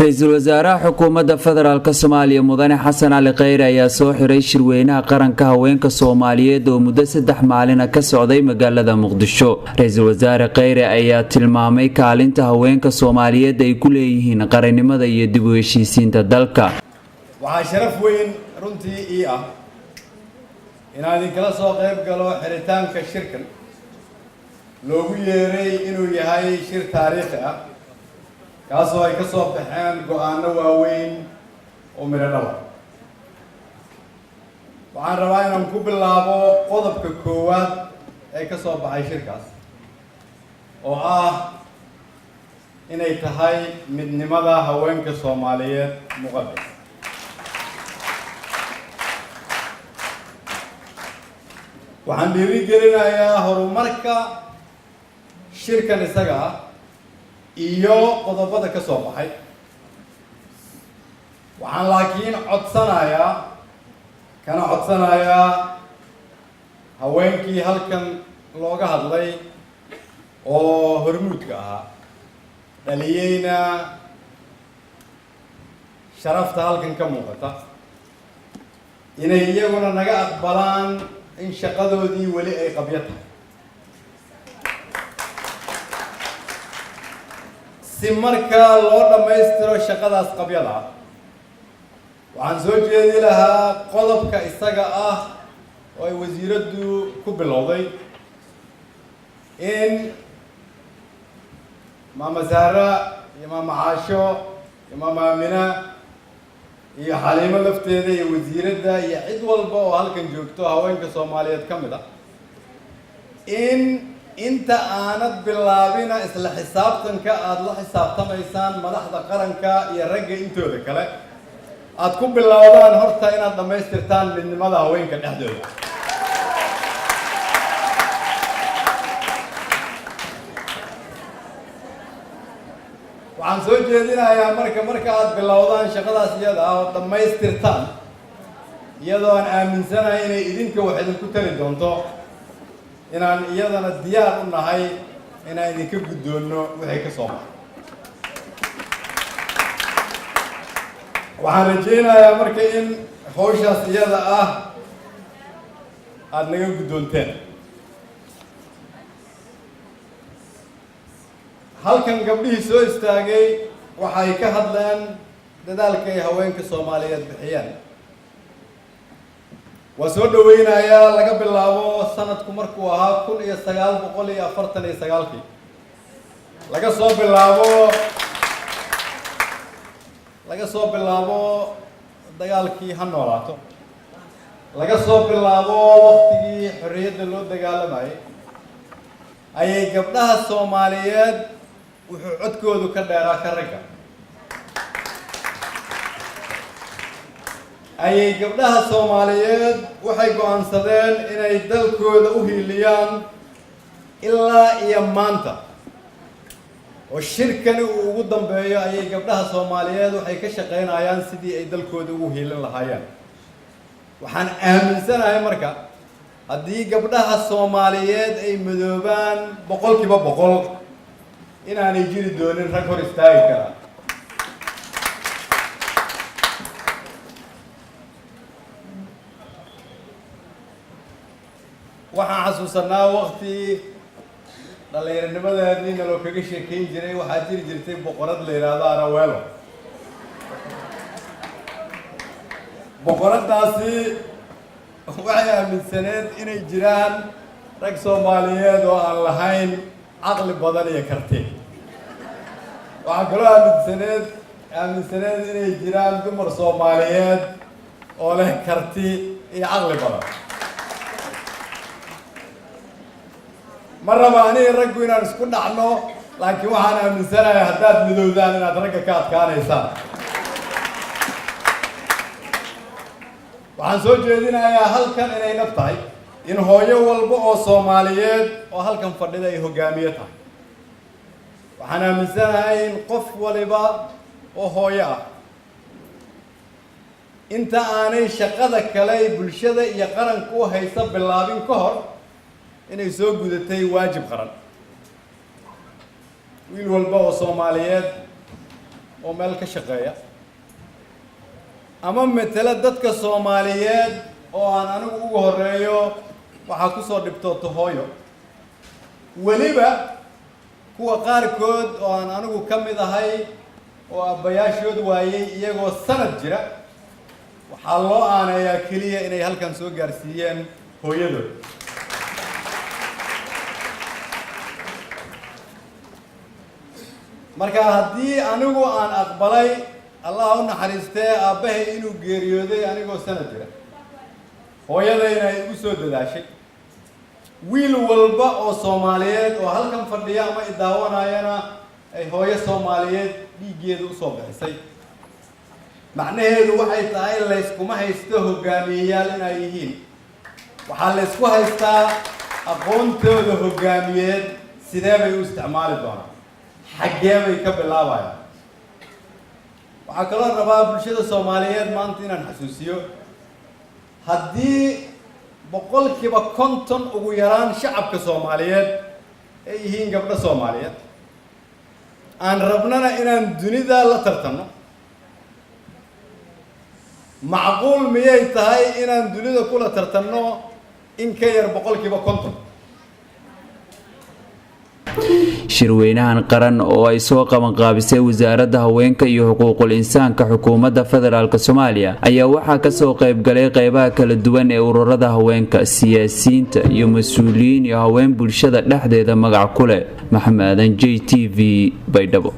Ra'iisul Wasaaraha Xukuumadda Federaalka Soomaaliya Mudane Xasan Cali Kheyre ayaa soo xiray shirweynaha qaranka haweenka Soomaaliyeed oo muddo 3 maalin ka socday magaalada Muqdisho. Ra'iisul Wasaare Kheyre ayaa tilmaamay kaalinta haweenka Soomaaliyeed ay ku leeyihiin qarannimada iyo dib u heshiisiinta dalka. Waxaa sharaf weyn runtii inaan kala soo qayb galo xiritaanka shirkan loogu yeeray inuu yahay shir taariikhi ah kaasoo ay ka soo baxeen go'aano waaweyn oo miro dhal ah. Waxaan rabaa inaan ku bilaabo qodobka koowaad ee ka soo baxay shirkaas oo ah inay tahay midnimada haweenka Soomaaliyeed muqaddas. waxaan dhiirigelinayaa horumarka shirkan isaga ah iyo qodobada ka soo baxay. waxaan laakiin codsanayaa haweenkii halkan looga hadlay oo hormuudka ahaa dhaliyeyna sharafta halkan ka muuqata inay iyaguna naga aqbalaan in shaqadoodii weli ay qabyo tahay si marka loo dhammaystiro shaqadaas qabyada ah. waxaan soo jeedi lahaa qodobka isaga ah oo ay wasiiraddu ku bilowday in Maama Zahra iyo Maama Caasho iyo Maama Aamina iyo Xaliimo lafteeda iyo wasiiradda iyo cid walba oo halkan joogto haweenka Soomaaliyeed ka mid ah in inta aanad bilaabina isla xisaabtanka aad la xisaabtamaysaan madaxda qaranka iyo ragga intooda kale aad ku bilowdaan horta inaad dhammaystirtaan midnimada haweenka dhexdooda. waxaan soo jeedinayaa marka aad bilowdaan shaqadaas iyada ah oo dhammaystirtaan iyadoo aan aaminsanahay inay idinka wax idinku tari doonto inaan iyadana diyaar u nahay inaan idinka guddoonno wixii ka soo baxay. waxaan rajaynayaa marka in hawshaas iyada ah aad naga guddoonteen. halkan gabdhihii soo istaagay waxay ka hadleen dadaalka ay haweenka Soomaaliyeed bixiyeen. waa soo dhaweynayaa laga bilaabo sanadku markuu ahaa 1949 laga soo bilaabo dagaalkii ha noolaato laga soo bilaabo waqtigii xorriyadda loo dagaalamayay ayay gabdhaha Soomaaliyeed wuxuu codkoodu ka dheeraa ka ragga. ayay gabdhaha Soomaaliyeed waxay go'aansadeen inay dalkooda u hiiliyaan ilaa iyo maanta oo shirkani uu ugu dambeeyo ayay gabdhaha Soomaaliyeed waxay ka shaqeynayaan sidii ay dalkooda ugu hiilin lahaayeen. waxaan aaminsanahay marka haddii gabdhaha Soomaaliyeed ay midoobaan 100% inaanay jiri doonin rag hor istaagi kara. waxaan xasuusanaa waqti dhallinyaranimadeedina loo kaga sheekeyn jiray waxaa jiri jirtay boqorad la yidhaahdo Araweelo. boqoradaasi waxay aaminsaneed inay jiraan rag Soomaaliyeed oo aan lahayn caqli badan iyo karti. waxaa kaloo aaminsaneed inay jiraan dumar Soomaaliyeed oo leh karti iyo caqli badan. ma raba aniga raggu inaan isku dhacno laakiin waxaan aaminsanahay haddaad midowdaan inaad ragga ka adkaanaysaan. waxaan soo jeedinayaa halkan inay naf tahay in hooyo walba oo Soomaaliyeed oo halkan fadhida ay hogaamiye tahay. waxaan aaminsanahay in qof waliba oo hooyo ah inta aanay shaqada kale ee bulshada iyo qaranka u haysa bilaabin ka hor inay soo gudatay waajib qaran. wiil walba oo Soomaaliyeed oo meel ka shaqeeya ama matala dadka Soomaaliyeed oo aan anigu ugu horeeyo waxa ku soo dhibtooto hooyo waliba kuwa qaarkood oo aan anigu kamid ahay oo abayaashood waayay iyagoo sanad jira waxaa loo aaneeyaa kaliya inay halkan soo gaarsiiyeen hooyadood marka haddii anigu aan aqbalay Allah u naxariistay aabahay inuu geeriyooday anigoo sanad jira hooyadayna ay u soo dadaashay wiil walba oo Soomaaliyeed oo halkan fadhiya ama idaawanayana ay hooyo Soomaaliyeed dhiigeedu u soo bixisay macnaheedu waxay tahay la iskuma haysto hogaamiyayaal inay yihiin waxaa la isku haystaa aqoontooda hogaamiyeed sidee bay u isticmaali doonaan xaggee bay ka bilaabayaan waxaa kaloo rabaa bulshada Soomaaliyeed maanta inaan xasuusiyo haddii boqolkiiba 50 ugu yaraan shacabka Soomaaliyeed ay yihiin gabdho Soomaaliyeed aan rabnana inaan dunida la tartano macquul miyay tahay inaan dunida kula tartano in ka yar boqolkiiba 50 shirweynahan qaran oo ay soo qaban qaabisay wasaaradda haweenka iyo xuquuqul insaanka xukuumadda federaalka Soomaaliya ayaa waxaa ka soo qayb galay qaybaha kala duwan ee ururada haweenka siyaasiyiinta iyo mas'uuliyiin iyo haween bulshada dhexdeeda magac ku leh Maxamed Aadan JTV Baydhabo.